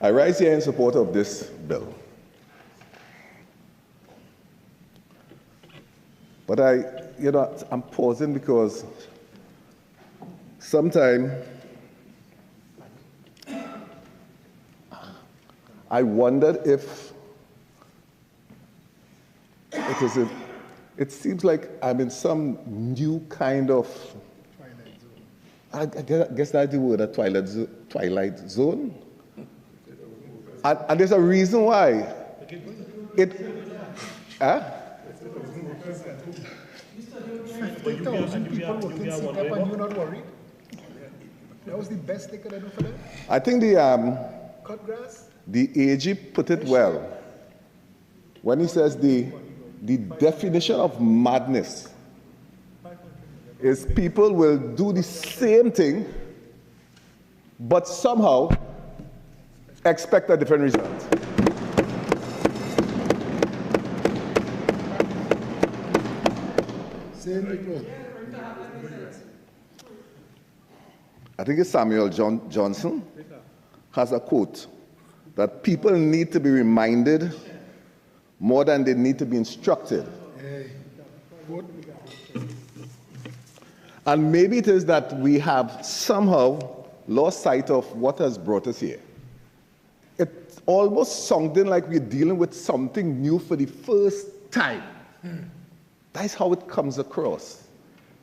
I rise here in support of this bill. But I'm pausing because sometimes I wondered if it seems like I'm in some new kind of, I guess that's the word, a twilight zone. And there's a reason why. Huh? 50,000 people working CPAP and you're not worried? That was the best they could have done for them? I think Cut grass? the AG put it well when he says the definition of madness is people will do the same thing but somehow expect a different result. Same people. I think it's Samuel Johnson has a quote that people need to be reminded more than they need to be instructed. And maybe it is that we have somehow lost sight of what has brought us here. It's almost sounding like we're dealing with something new for the first time. That's how it comes across.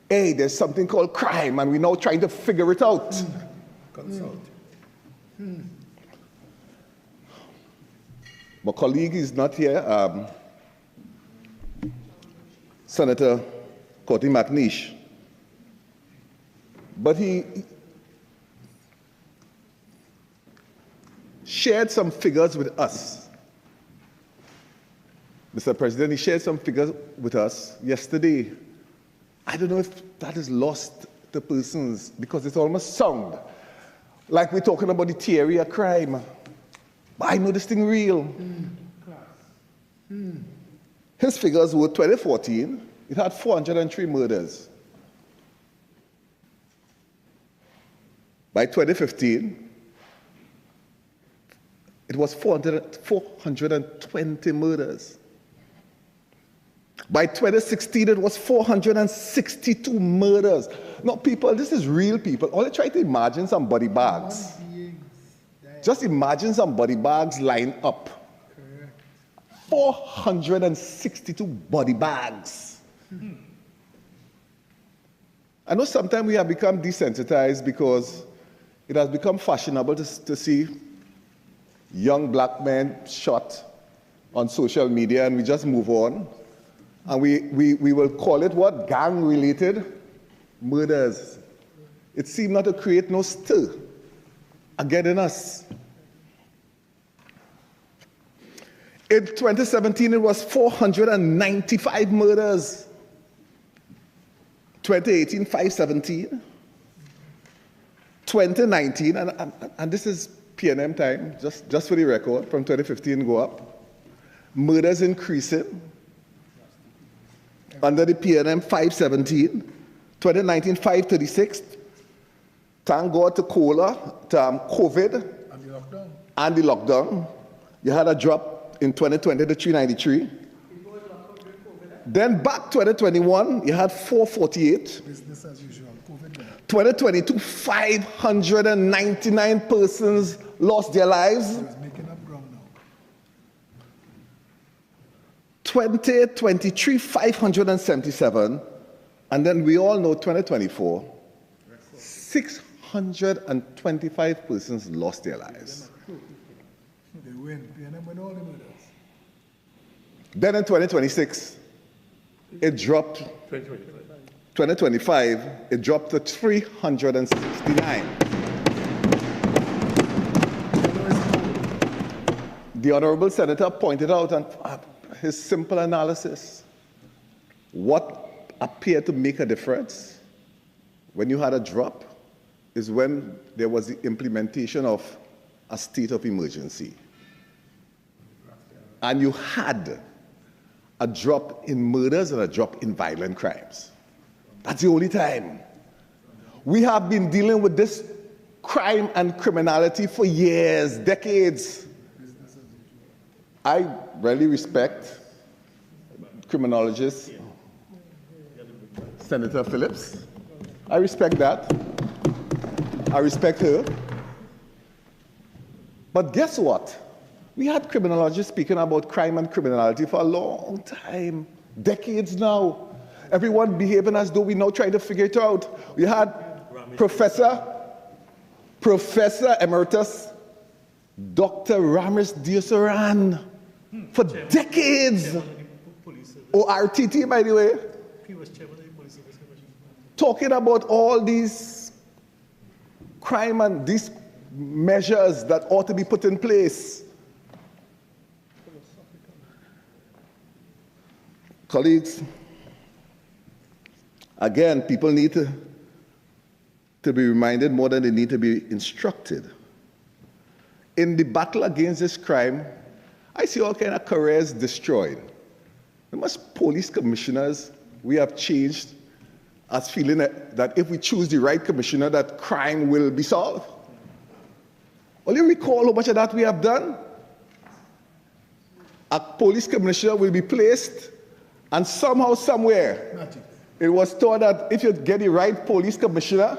Hey, there's something called crime, and we're now trying to figure it out. Consult. My colleague is not here, Senator Courtney McNeish, but he shared some figures with us. Mr. President, he shared some figures with us yesterday. I don't know if that is lost to persons because it's almost sound like we're talking about the theory of crime. But I know this thing real. His figures were 2014, it had 403 murders. By 2015, it was 420 murders. By 2016, it was 462 murders. Now, people, this is real people. Only try to imagine some body bags. Just imagine some body bags lined up. 462 body bags. I know sometimes we have become desensitized because it has become fashionable to see young black men shot on social media, and we just move on. And we will call it what? Gang-related murders. It seemed not to create no stir again in us. In 2017, it was 495 murders. 2018, 517. 2019, and this is PNM time, just for the record, from 2015 go up. Murders increasing. Under the PNM, 517. 2019, 536. Thank God to COVID and the lockdown. You had a drop in 2020 to 393. Then back 2021, you had 448. Business as usual. COVID. 2022, 599 persons lost their lives. It's making up ground now. 2023, 577. And then we all know 2024, 625 persons lost their lives. They win. PNM win all the murders. Then in 2026, it dropped. 2025, it dropped to 369. The Honourable Senator pointed out on his simple analysis. What appeared to make a difference when you had a drop is when there was the implementation of a state of emergency. And you had a drop in murders and a drop in violent crimes. That's the only time. We have been dealing with this crime and criminality for years, decades. I really respect criminologist Senator Phillips. I respect that. I respect her. But guess what? We had criminologists speaking about crime and criminality for a long time, decades now. Everyone behaving as though we now trying to figure it out. We had Professor Emeritus Dr. Ramesh Diosaran for decades. ORTT, by the way. He was chairman of the Police Service Commission. Talking about all these crime and these measures that ought to be put in place. Colleagues, again, people need to be reminded more than they need to be instructed. In the battle against this crime, I see all kinds of careers destroyed. The most police commissioners we have changed as feeling that if we choose the right commissioner, that crime will be solved. Only recall how much of that we have done. A police commissioner will be placed, and somehow, somewhere, it was thought that if you get the right police commissioner,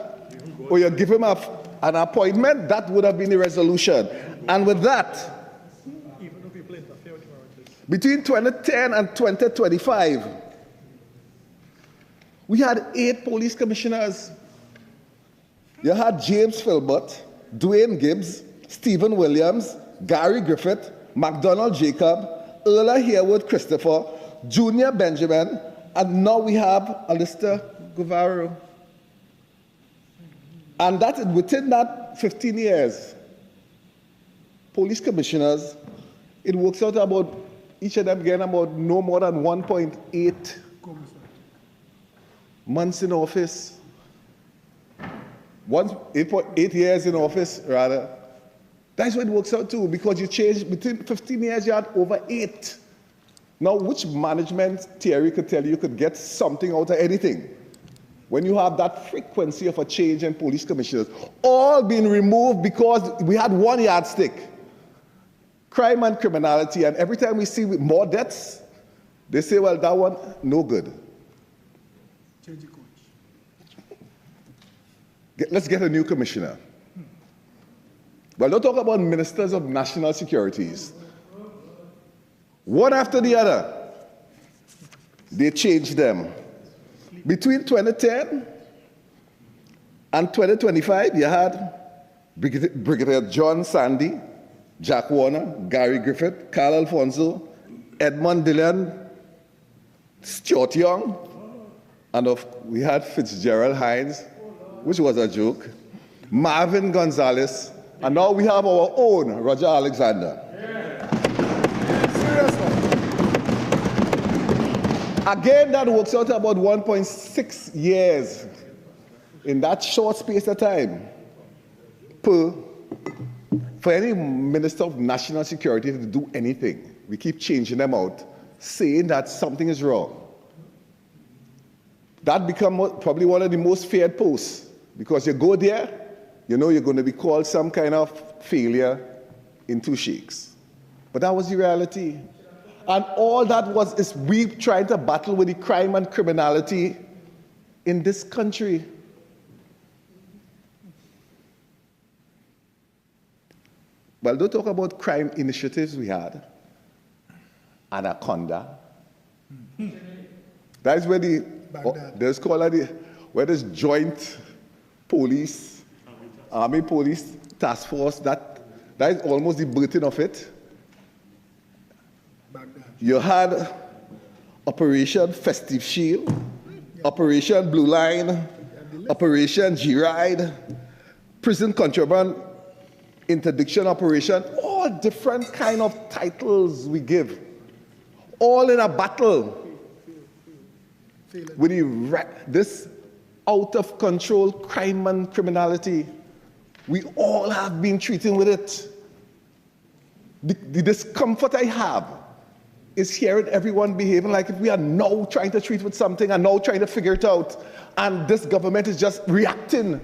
or you give him an appointment, that would have been the resolution. And with that, between 2010 and 2025, we had 8 police commissioners. You had James Philbert, Dwayne Gibbs, Stephen Williams, Gary Griffith, MacDonald Jacob, Erla Harewood Christopher, Junior Benjamin, and now we have Alistair Guevara. And that is within that 15 years, police commissioners, it works out about each of them getting about no more than 1.8 months in office. 8 years in office, rather. That's what it works out to, because you change, between 15 years, you had over 8. Now, which management theory could tell you could get something out of anything? When you have that frequency of a change in police commissioners, all being removed because we had one yardstick, crime and criminality, and every time we see more deaths, they say, well, that one, no good. Change the coach. Let's get a new commissioner. Well, don't talk about ministers of national securities. One after the other, they changed them. Between 2010 and 2025, you had Brigadier John Sandy, Jack Warner, Gary Griffith, Carl Alfonso, Edmund Dillon, Stuart Young, and we had Fitzgerald Hines, which was a joke, Marvin Gonzalez, and now we have our own Roger Alexander. Again, that works out to about 1.6 years in that short space of time for any minister of national security to do anything. We keep changing them out, saying that something is wrong. That becomes probably one of the most feared posts, because you go there, you know you're going to be called some kind of failure in 2 shakes. But that was the reality. And all that is we trying to battle with the crime and criminality in this country. Well, don't talk about crime initiatives we had. Anaconda. That's where there's called where there's joint police, army police task force. That is almost the birthing of it. You had Operation Festive Shield, Operation Blue Line, Operation G-Ride, Prison Contraband Interdiction Operation, all different kind of titles we give, all in a battle with this out-of-control crime and criminality. We all have been treating with it. The discomfort I have is hearing everyone behaving like if we are now trying to treat with something and now trying to figure it out, and this government is just reacting.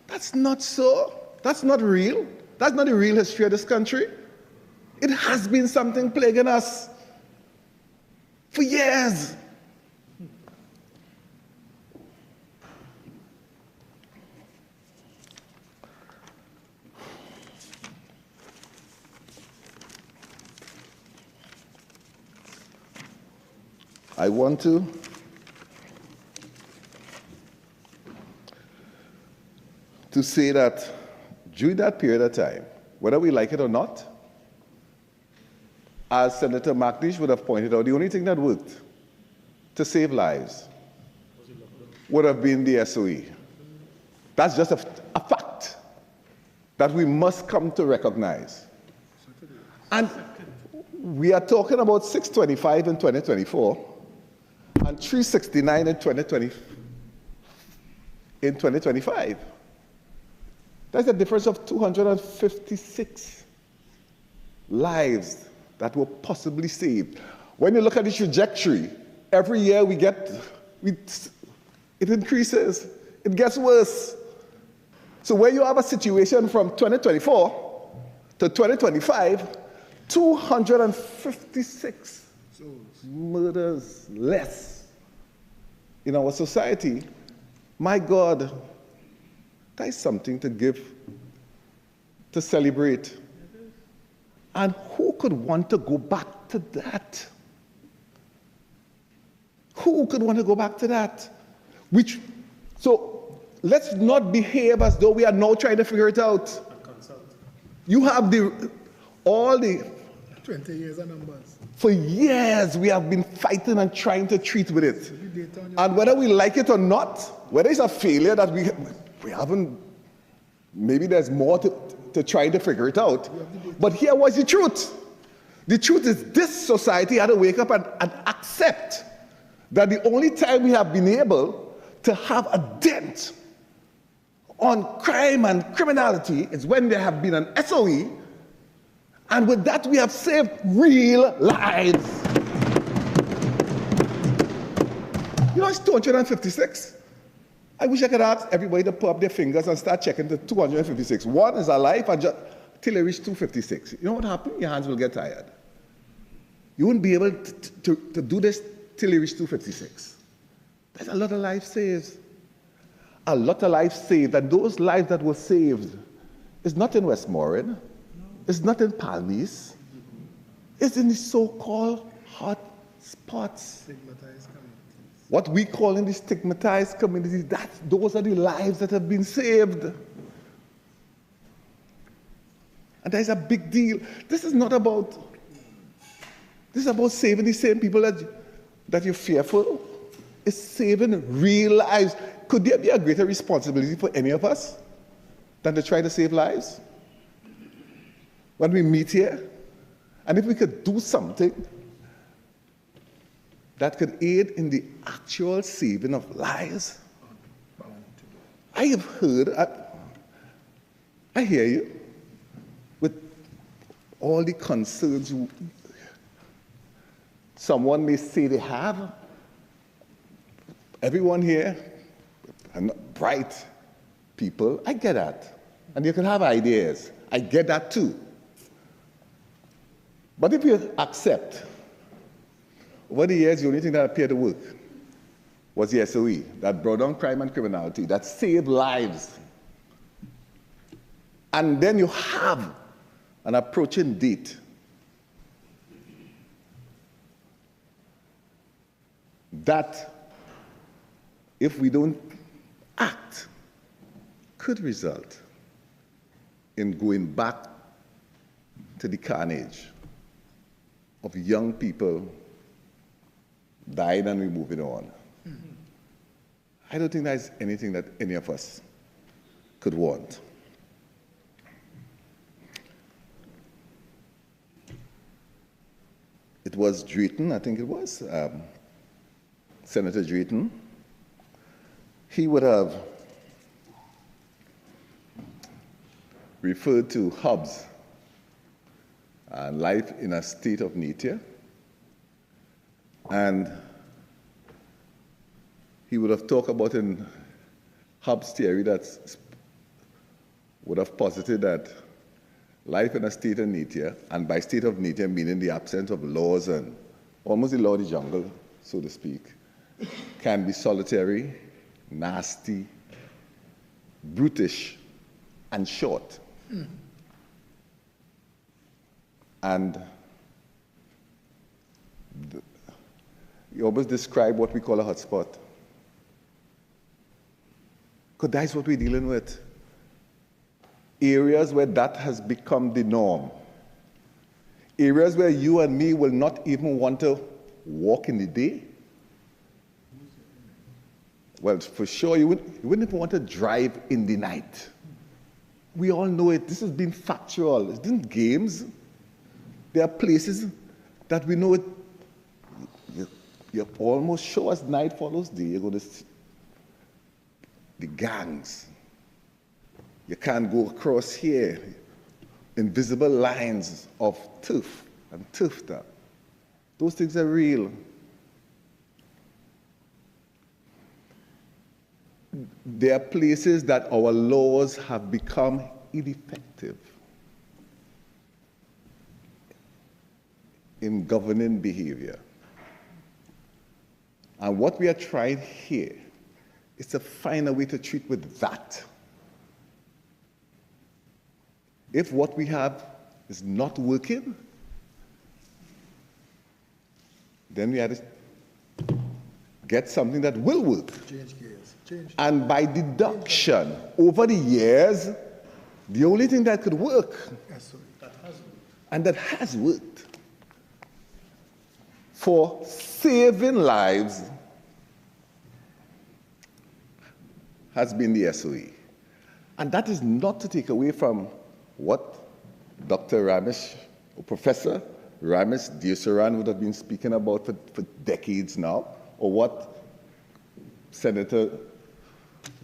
That's not so. That's not real. That's not the real history of this country. It has been something plaguing us for years. I want to say that during that period of time, whether we like it or not, as Senator McNeish would have pointed out, the only thing that worked to save lives would have been the SOE. That's just a fact that we must come to recognize. And we are talking about 625 in 2024 and 369 in 2025. That's a difference of 256 lives that were possibly saved. When you look at the trajectory, every year it increases, it gets worse. So when you have a situation from 2024 to 2025, 256 murders less in our society, my God, that is something to give, to celebrate. And who could want to go back to that? Who could want to go back to that? So let's not behave as though we are now trying to figure it out. You have all the 20 years of numbers. For years we have been fighting and trying to treat with it. And whether we like it or not, whether it's a failure that we haven't, maybe there's more to try to figure it out. But here was the truth. The truth is this society had to wake up and accept that the only time we have been able to have a dent on crime and criminality is when there have been an SOE, and with that we have saved real lives. You know, it's 256. I wish I could ask everybody to put up their fingers and start checking the 256. One is alive and just till they reach 256. You know what happened? Your hands will get tired. You wouldn't be able to do this till you reach 256. There's a lot of lives saved. A lot of lives saved, and those lives that were saved is not in Westmoreland, it's not in Palmies, it's in the so-called hot spots. What we call in the stigmatized communities, those are the lives that have been saved. And there's a big deal. This is about saving the same people that you're fearful. It's saving real lives. Could there be a greater responsibility for any of us than to try to save lives? When we meet here, and if we could do something that could aid in the actual saving of lives. I have heard, I hear you, with all the concerns someone may say they have. Everyone here, and bright people, I get that. And you can have ideas. I get that too. But if you accept, over the years, the only thing that appeared to work was the SOE, that brought down crime and criminality, that saved lives. And then you have an approaching date that, if we don't act, could result in going back to the carnage of young people dying and we're moving on. I don't think there's anything that any of us could want. It was Drayton, I think it was, Senator Drayton. He would have referred to hubs and life in a state of nature. And he would have talked about in Hobbes' theory that would have posited that life in a state of nature, and by state of nature meaning the absence of laws and almost the law of the jungle, so to speak, can be solitary, nasty, brutish, and short. And you almost describe what we call a hotspot. Because that's what we're dealing with. Areas where that has become the norm. Areas where you and me will not even want to walk in the day. Well, for sure, you wouldn't even want to drive in the night. We all know it. This has been factual. It isn't games. There are places that we know it. You almost show us night follows day. You're going to see the gangs. You can't go across here. Invisible lines of turf and turf tap. Those things are real. There are places that our laws have become ineffective in governing behavior. And what we are trying here is to find a way to treat with that. If what we have is not working, then we have to get something that will work. Change gears. And by deduction, over the years, the only thing that could work, and that has worked, for saving lives has been the SOE. And that is not to take away from what Dr. Ramesh, or Professor Ramesh Deosaran would have been speaking about for decades now, or what Senator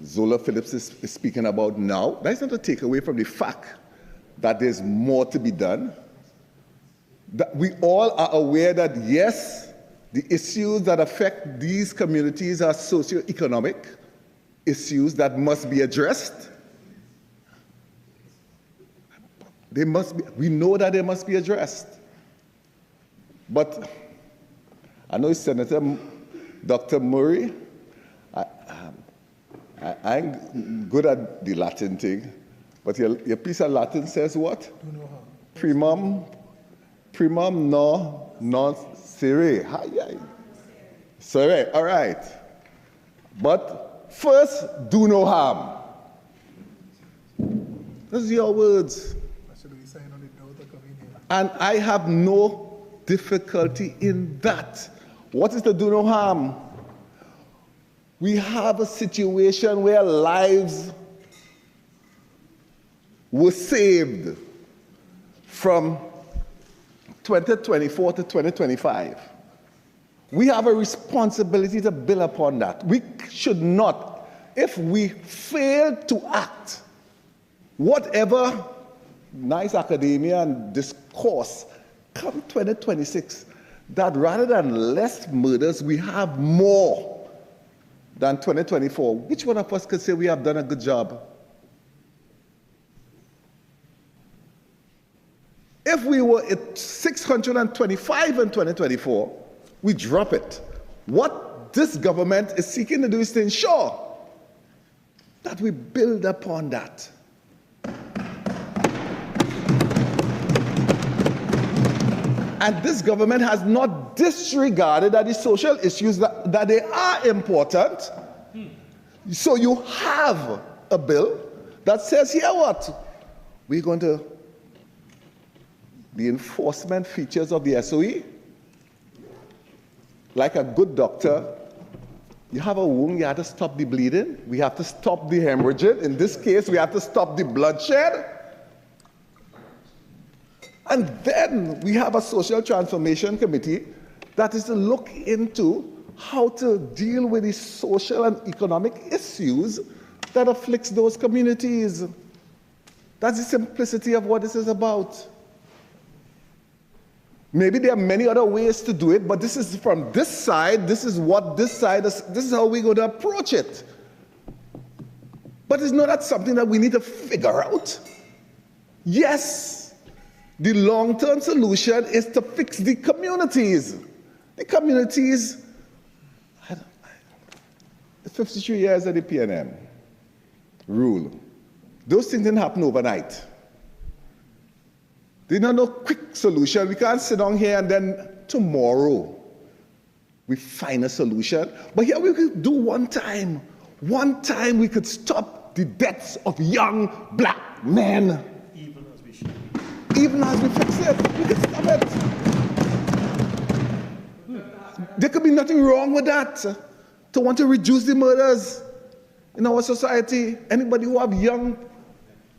Zola Phillips is speaking about now. That's not to take away from the fact that there's more to be done. That we all are aware that, yes, the issues that affect these communities are socioeconomic issues that must be addressed. They must be, we know that they must be addressed. But I know Senator Dr. Murray, I'm good at the Latin thing, but your piece of Latin says what? Do no harm. Primum non sere. Sere, all right. But first, do no harm. Those are your words. And I have no difficulty in that. What is the do no harm? We have a situation where lives were saved from 2024 to 2025. We have a responsibility to build upon that. We should not, if we fail to act, whatever nice academia and discourse, come 2026, that rather than less murders, we have more than 2024. Which one of us could say we have done a good job? If we were at 625 in 2024, we drop it. What this government is seeking to do is to ensure that we build upon that. And this government has not disregarded that the social issues that they are important. So you have a bill that says, here what? We're going to, the enforcement features of the SOE, like a good doctor, you have a wound, you have to stop the bleeding, we have to stop the hemorrhaging. In this case, we have to stop the bloodshed. And then we have a social transformation committee that is to look into how to deal with the social and economic issues that afflicts those communities. That's the simplicity of what this is about. Maybe there are many other ways to do it, but this is from this side, this is what this side is, this is how we're going to approach it. But it's not that something that we need to figure out. Yes, the long-term solution is to fix the communities. The communities, the 53 years of the PNM rule, those things didn't happen overnight. There's no quick solution. We can't sit down here and then tomorrow we find a solution. But here we could do one time. One time we could stop the deaths of young black men. Even as we should. Even as we fix it, we can stop it. There could be nothing wrong with that. To want to reduce the murders in our society. Anybody who have young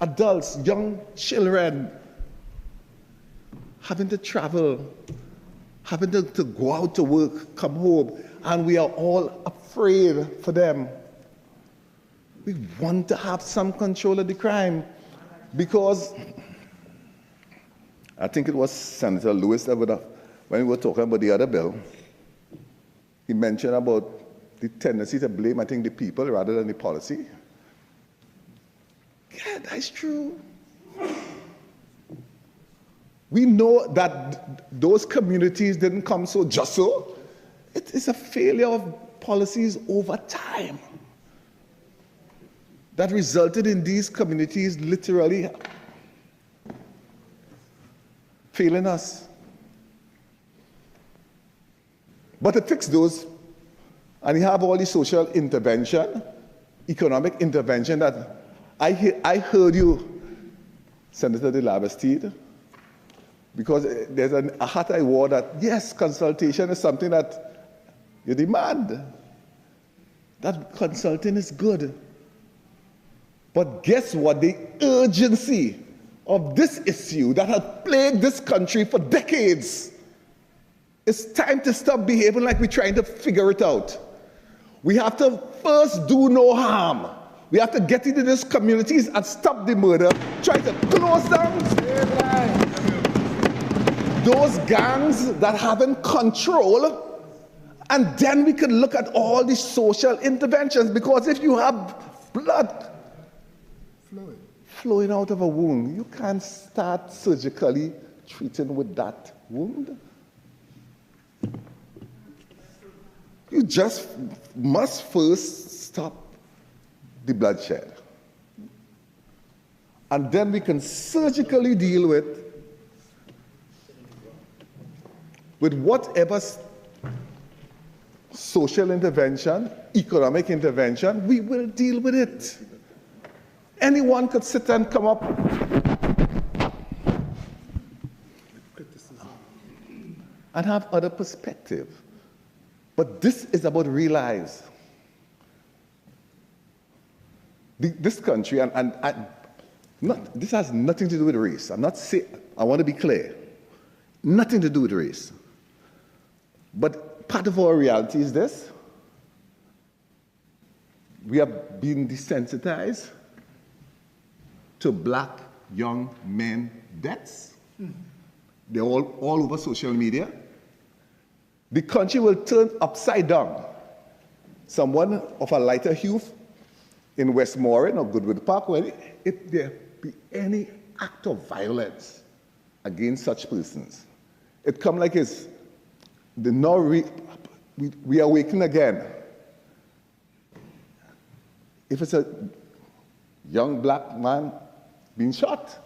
adults, young children, having to travel, having to go out to work, come home, and we are all afraid for them. We want to have some control of the crime because I think it was Senator Lewis that when we were talking about the other bill, he mentioned about the tendency to blame, I think, the people rather than the policy. Yeah, that's true. We know that those communities didn't come just so. It is a failure of policies over time that resulted in these communities literally failing us. But to fix those, and you have all the social intervention, economic intervention that I heard you, Senator Leroy Baptiste, because there's a hot war that, yes, consultation is something that you demand. That consulting is good. But guess what? The urgency of this issue that has plagued this country for decades, it's time to stop behaving like we're trying to figure it out. We have to first do no harm. We have to get into these communities and stop the murder, try to close down those gangs that haven't control, and then we can look at all the social interventions, because if you have blood flowing out of a wound, you can't start surgically treating with that wound. You just must first stop the bloodshed. And then we can surgically deal with whatever social intervention, economic intervention, we will deal with it. Anyone could sit and come up and have other perspective. But this is about real lives. This country, this has nothing to do with race. I want to be clear. Nothing to do with race. But part of our reality is this. We have been desensitized to black young men deaths. They're all over social media. The country will turn upside down. Someone of a lighter hue in Westmoreland or Goodwood Park, if there be any act of violence against such persons, it come like it's we awaken again. If it's a young black man being shot,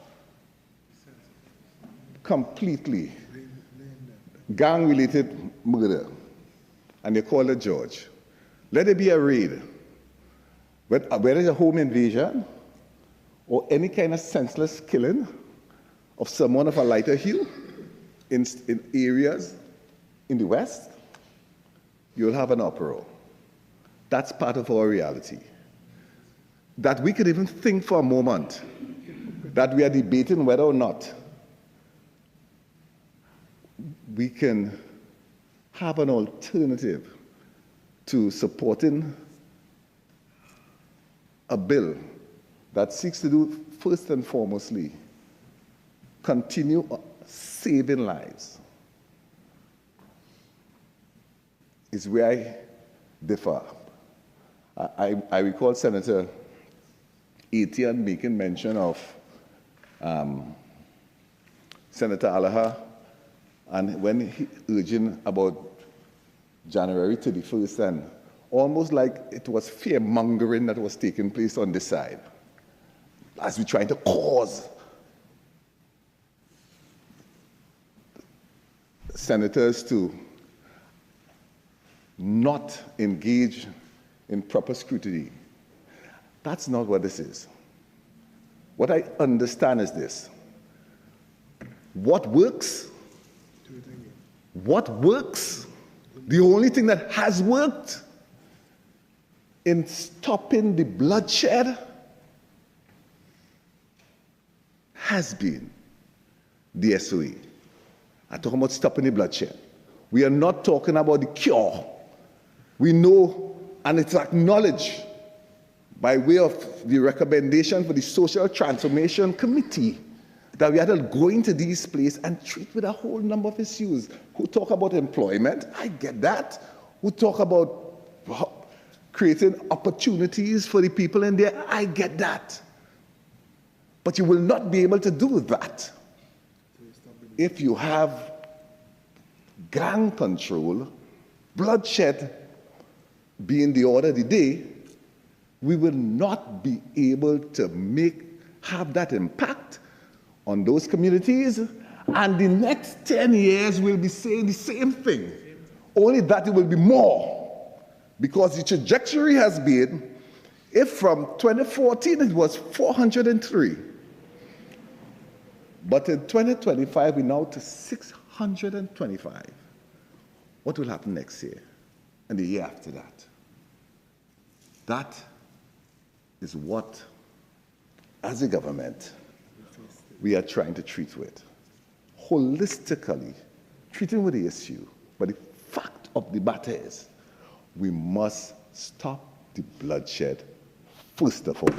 completely gang-related murder, and they call a judge. Let it be a raid. Whether it's a home invasion or any kind of senseless killing of someone of a lighter hue in areas in the West, you'll have an uproar. That's part of our reality. That we could even think for a moment that we are debating whether or not we can have an alternative to supporting a bill that seeks to do, first and foremostly, continue saving lives. Is where I differ. I recall Senator Etienne making mention of Senator Allaha, and when he urging about January 31st, and almost like it was fear-mongering that was taking place on this side, as we're trying to cause senators to not engage in proper scrutiny. That's not what this is. What I understand is this. What works? What works? The only thing that has worked in stopping the bloodshed has been the SOE. I'm talking about stopping the bloodshed. We are not talking about the cure. We know, and it's acknowledged by way of the recommendation for the Social Transformation Committee, that we had to go into these places and treat with a whole number of issues. Who talk about employment, I get that. Who talk about creating opportunities for the people in there, I get that. But you will not be able to do that if you have gang control, bloodshed being the order of the day. We will not be able to have that impact on those communities, and the next 10 years we'll be saying the same thing, only that it will be more, because the trajectory has been, if from 2014 it was 403, but in 2025 we're now to 625. What will happen next year and the year after that? That is what, as a government, we are trying to treat with. Holistically, treating with the issue. But the fact of the matter is, we must stop the bloodshed first of all.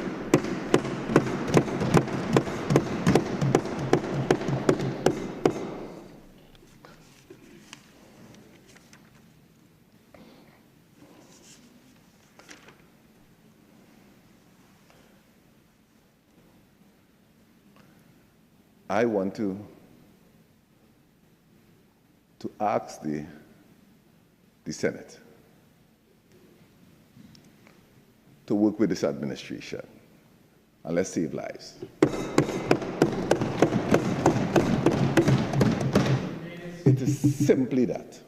I want to ask the Senate to work with this administration, and let's save lives. It is simply that.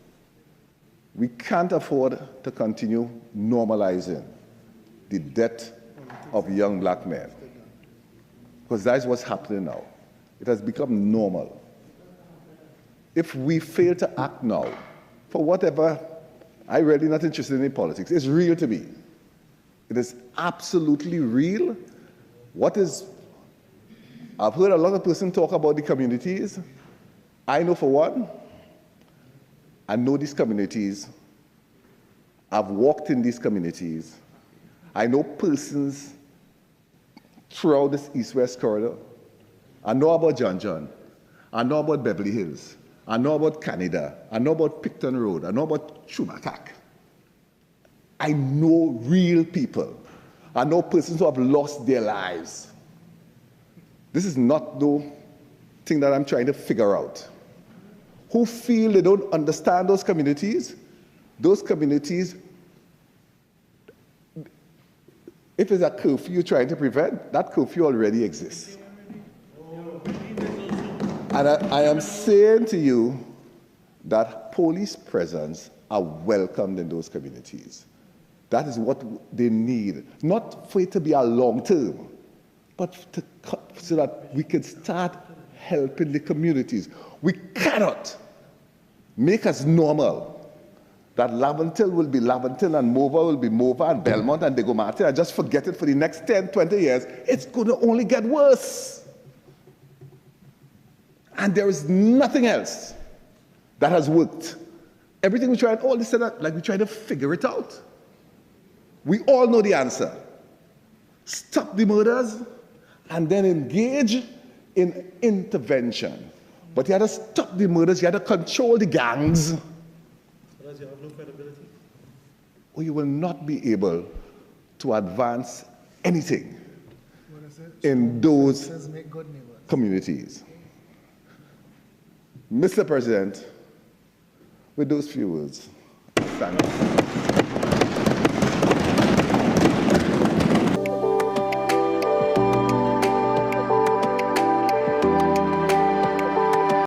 We can't afford to continue normalizing the death of young black men, because that's what's happening now. It has become normal. If we fail to act now, for whatever, I'm really not interested in politics. It's real to me. It is absolutely real. I've heard a lot of persons talk about the communities. I know for one, I know these communities. I've walked in these communities. I know persons throughout this east-west corridor. I know about John. I know about Beverly Hills. I know about Canada. I know about Picton Road. I know about Chumacak. I know real people. I know persons who have lost their lives. This is not the thing that I'm trying to figure out. Who feel they don't understand those communities, if it's a curfew you're trying to prevent, that curfew already exists. And I am saying to you that police presence are welcomed in those communities. That is what they need, not for it to be a long term, but so that we can start helping the communities. We cannot make us normal that Laventille will be Laventille and Mova will be Mova and Belmont and Degomate and just forget it for the next 10, 20 years. It's going to only get worse. And there is nothing else that has worked. Everything we tried, all this and that, like we tried to figure it out. We all know the answer. Stop the murders and then engage in intervention. But you had to stop the murders, you had to control the gangs. Otherwise you have no credibility. Or you will not be able to advance anything. in those Services make good neighbors. communities. Mr. President, with those few words, thank you.